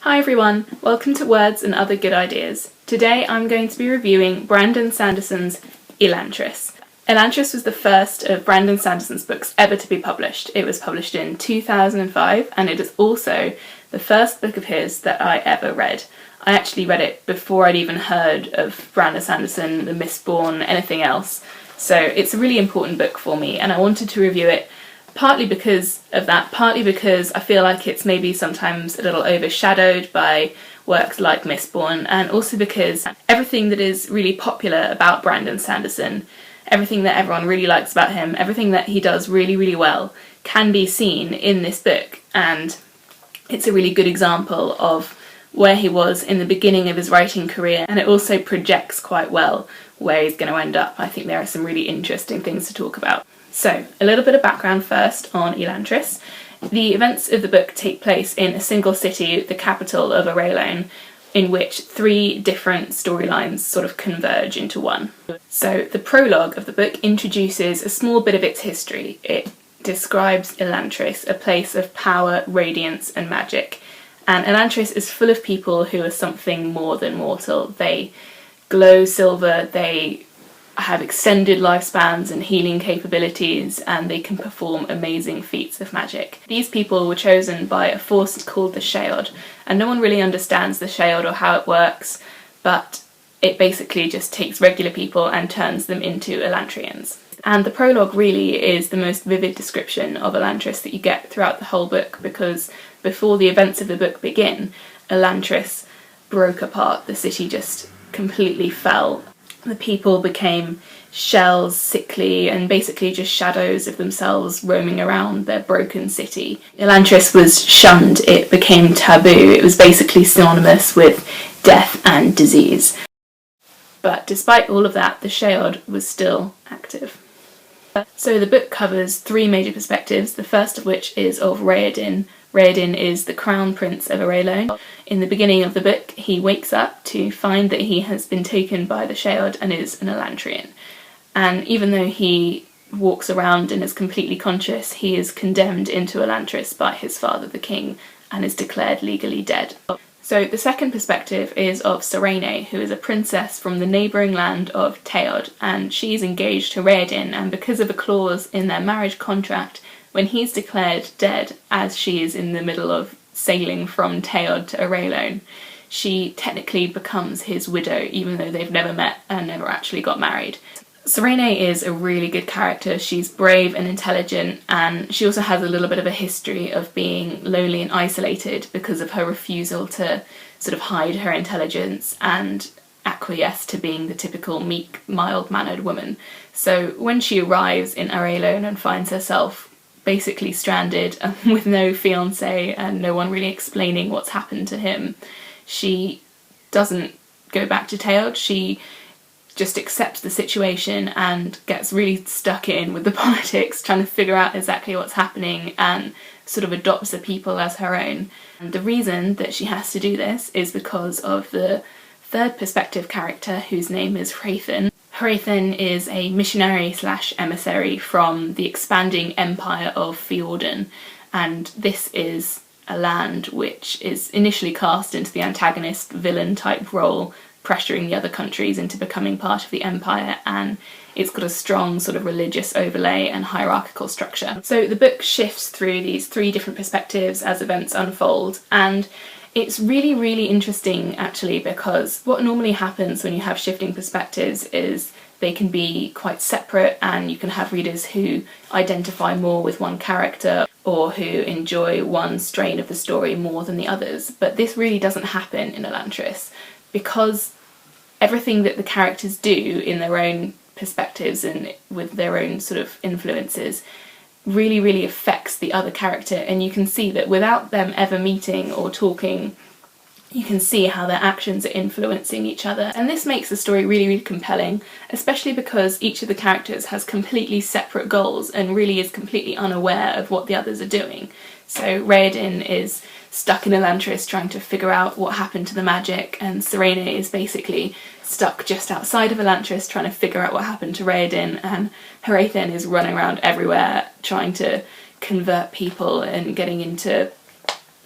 Hi everyone, welcome to Words and Other Good Ideas. Today I'm going to be reviewing Brandon Sanderson's Elantris. Elantris was the first of Brandon Sanderson's books ever to be published. It was published in 2005 and it is also the first book of his that I ever read. I actually read it before I'd even heard of Brandon Sanderson, The Mistborn, anything else. So it's a really important book for me and I wanted to review it partly because of that, partly because I feel like it's maybe sometimes a little overshadowed by works like Mistborn, and also because everything that is really popular about Brandon Sanderson, everything that everyone really likes about him, everything that he does really, really well, can be seen in this book, and it's a really good example of where he was in the beginning of his writing career, and it also projects quite well where he's going to end up. I think there are some really interesting things to talk about. So, a little bit of background first on Elantris. The events of the book take place in a single city, the capital of Arelone, in which three different storylines sort of converge into one. So, the prologue of the book introduces a small bit of its history. It describes Elantris, a place of power, radiance, and magic. And Elantris is full of people who are something more than mortal. They glow silver, they have extended lifespans and healing capabilities, and they can perform amazing feats of magic. These people were chosen by a force called the Sheod, and no one really understands the Sheod or how it works, but it basically just takes regular people and turns them into Elantrians. And the prologue really is the most vivid description of Elantris that you get throughout the whole book, because before the events of the book begin, Elantris broke apart. The city just completely fell. The people became shells, sickly, and basically just shadows of themselves roaming around their broken city. Elantris was shunned, it became taboo, it was basically synonymous with death and disease. But despite all of that, the Sheod was still active. So the book covers three major perspectives, the first of which is of Raoden. Raoden is the crown prince of Arelone. In the beginning of the book, he wakes up to find that he has been taken by the Sheod and is an Elantrian. And even though he walks around and is completely conscious, he is condemned into Elantris by his father, the king, and is declared legally dead. So the second perspective is of Sarene, who is a princess from the neighbouring land of Teod, and she's engaged to Raoden, and because of a clause in their marriage contract, when he's declared dead, as she is in the middle of sailing from Teod to Arelone, she technically becomes his widow, even though they've never met and never actually got married. Sarene is a really good character. She's brave and intelligent, and she also has a little bit of a history of being lonely and isolated because of her refusal to sort of hide her intelligence and acquiesce to being the typical meek, mild-mannered woman. So when she arrives in Arelone and finds herself basically stranded with no fiancé and no one really explaining what's happened to him, she doesn't go back to Teod. She just accepts the situation and gets really stuck in with the politics, trying to figure out exactly what's happening, and sort of adopts the people as her own. And the reason that she has to do this is because of the third perspective character, whose name is Hrathen. Hrathen is a missionary/emissary from the expanding empire of Fjorden, and this is a land which is initially cast into the antagonist villain type role, pressuring the other countries into becoming part of the empire, and it's got a strong sort of religious overlay and hierarchical structure. So the book shifts through these three different perspectives as events unfold, and it's really, really interesting actually, because what normally happens when you have shifting perspectives is they can be quite separate, and you can have readers who identify more with one character or who enjoy one strain of the story more than the others. But this really doesn't happen in Elantris, because everything that the characters do in their own perspectives and with their own sort of influences really, really affects the other character, and you can see that without them ever meeting or talking, you can see how their actions are influencing each other. And this makes the story really, really compelling, especially because each of the characters has completely separate goals and really is completely unaware of what the others are doing. So Raoden is stuck in Elantris trying to figure out what happened to the magic, and Sarene is basically stuck just outside of Elantris trying to figure out what happened to Raoden, and Hrathen is running around everywhere trying to convert people and getting into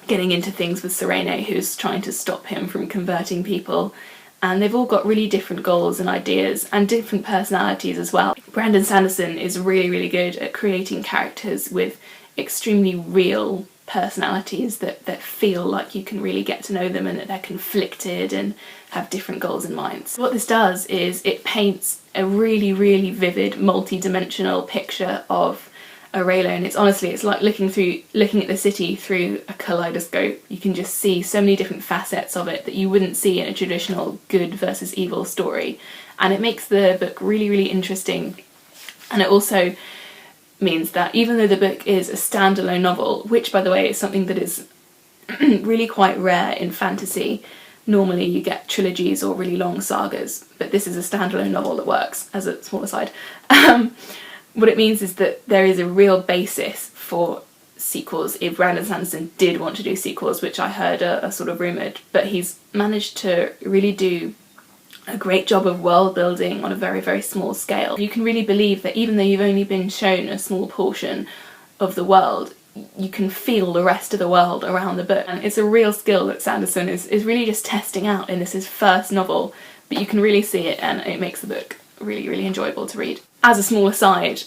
getting into things with Serene, who's trying to stop him from converting people. And they've all got really different goals and ideas and different personalities as well. Brandon Sanderson is really, really good at creating characters with extremely real personalities that feel like you can really get to know them and that they're conflicted and have different goals in mind. So what this does is it paints a really, really vivid, multi-dimensional picture of Aurelia, and it's like looking at the city through a kaleidoscope. You can just see so many different facets of it that you wouldn't see in a traditional good versus evil story, and it makes the book really, really interesting. And it also means that even though the book is a standalone novel, which by the way is something that is really quite rare in fantasy, normally you get trilogies or really long sagas, but this is a standalone novel that works as a small aside. What it means is that there is a real basis for sequels if Brandon Sanderson did want to do sequels, which I heard are sort of rumoured, but he's managed to really do a great job of world building on a very, very small scale. You can really believe that even though you've only been shown a small portion of the world, you can feel the rest of the world around the book. And it's a real skill that Sanderson is really just testing out in his first novel, but you can really see it, and it makes the book really, really enjoyable to read. As a small aside,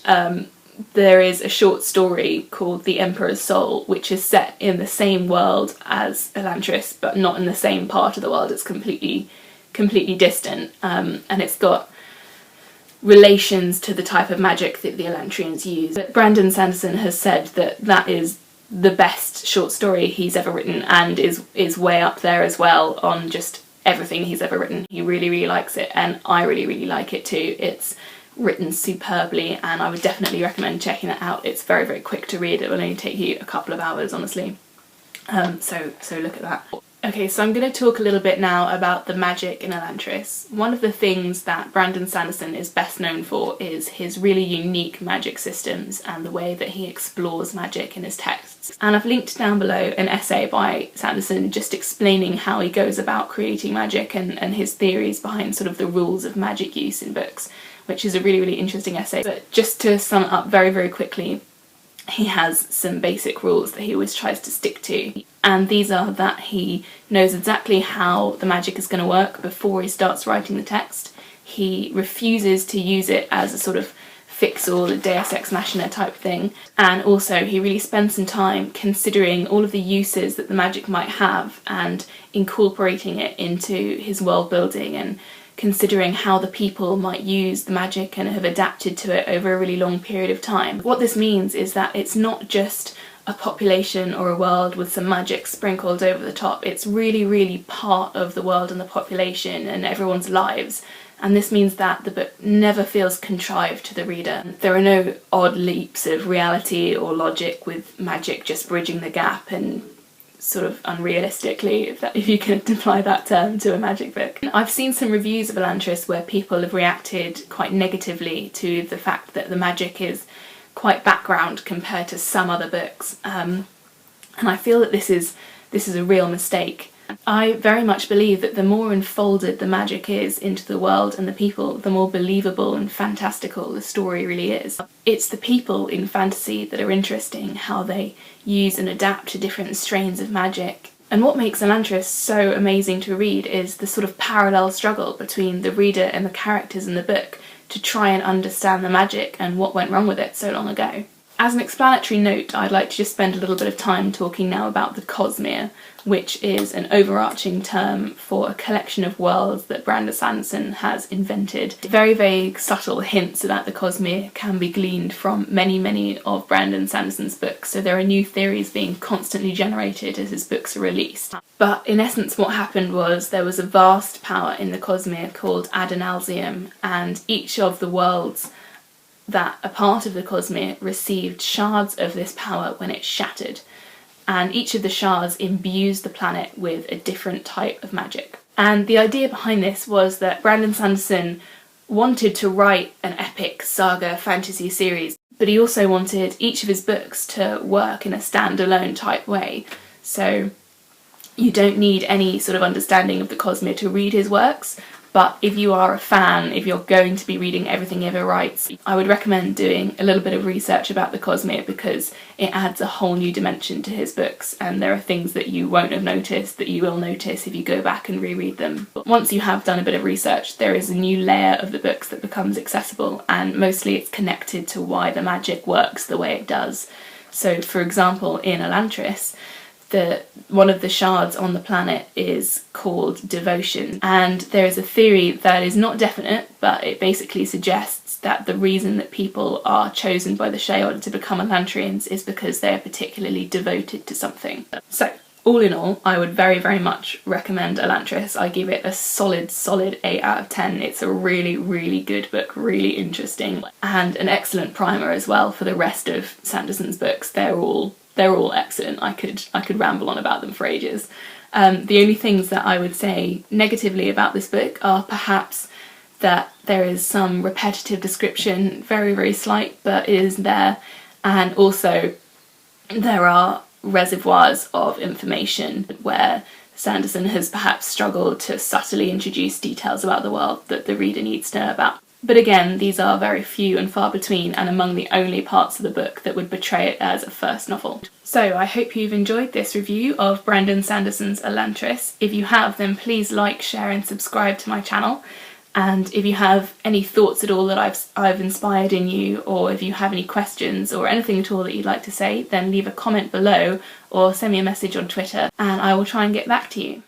there is a short story called The Emperor's Soul, which is set in the same world as Elantris, but not in the same part of the world. It's completely distant, and it's got relations to the type of magic that the Elantrians use. But Brandon Sanderson has said that that is the best short story he's ever written, and is way up there as well on just everything he's ever written. He really, really likes it, and I really, really like it too. It's written superbly, and I would definitely recommend checking it out. It's very, very quick to read. It will only take you a couple of hours, honestly. So look at that. Okay, so I'm going to talk a little bit now about the magic in Elantris. One of the things that Brandon Sanderson is best known for is his really unique magic systems and the way that he explores magic in his texts. And I've linked down below an essay by Sanderson just explaining how he goes about creating magic and his theories behind sort of the rules of magic use in books, which is a really, really interesting essay. But just to sum it up very, very quickly, he has some basic rules that he always tries to stick to, and these are that he knows exactly how the magic is going to work before he starts writing the text. He refuses to use it as a sort of fix-all, a deus ex machina type thing, and also he really spends some time considering all of the uses that the magic might have and incorporating it into his world building and considering how the people might use the magic and have adapted to it over a really long period of time. What this means is that it's not just a population or a world with some magic sprinkled over the top. It's really, really part of the world and the population and everyone's lives. And this means that the book never feels contrived to the reader. There are no odd leaps of reality or logic with magic just bridging the gap and sort of unrealistically, if you can apply that term to a magic book. I've seen some reviews of Elantris where people have reacted quite negatively to the fact that the magic is quite background compared to some other books, and I feel that this is a real mistake. I very much believe that the more unfolded the magic is into the world and the people, the more believable and fantastical the story really is. It's the people in fantasy that are interesting, how they use and adapt to different strains of magic. And what makes Elantris so amazing to read is the sort of parallel struggle between the reader and the characters in the book to try and understand the magic and what went wrong with it so long ago. As an explanatory note, I'd like to just spend a little bit of time talking now about the Cosmere, which is an overarching term for a collection of worlds that Brandon Sanderson has invented. Very vague, subtle hints about the Cosmere can be gleaned from many, many of Brandon Sanderson's books, so there are new theories being constantly generated as his books are released. But in essence what happened was there was a vast power in the Cosmere called Adonalsium, and each of the worlds that a part of the Cosmere received shards of this power when it shattered, and each of the shards imbues the planet with a different type of magic. And the idea behind this was that Brandon Sanderson wanted to write an epic saga fantasy series, but he also wanted each of his books to work in a standalone type way. So you don't need any sort of understanding of the Cosmere to read his works, But if you are a fan, if you're going to be reading everything he ever writes, I would recommend doing a little bit of research about the Cosmere, because it adds a whole new dimension to his books, and there are things that you won't have noticed that you will notice if you go back and reread them. But once you have done a bit of research, there is a new layer of the books that becomes accessible, and mostly it's connected to why the magic works the way it does. So, for example, in Elantris, one of the shards on the planet is called Devotion, and there is a theory that is not definite, but it basically suggests that the reason that people are chosen by the Sheol to become Elantrians is because they are particularly devoted to something. So, all in all, I would very, very much recommend Elantris. I give it a solid 8 out of 10. It's a really, really good book, really interesting, and an excellent primer as well for the rest of Sanderson's books. They're all excellent. I could ramble on about them for ages. The only things that I would say negatively about this book are perhaps that there is some repetitive description, very, very slight, but it is there, and also there are reservoirs of information where Sanderson has perhaps struggled to subtly introduce details about the world that the reader needs to know about. But again, these are very few and far between, and among the only parts of the book that would portray it as a first novel. So I hope you've enjoyed this review of Brandon Sanderson's Elantris. If you have, then please like, share and subscribe to my channel. And if you have any thoughts at all that I've inspired in you, or if you have any questions or anything at all that you'd like to say, then leave a comment below or send me a message on Twitter and I will try and get back to you.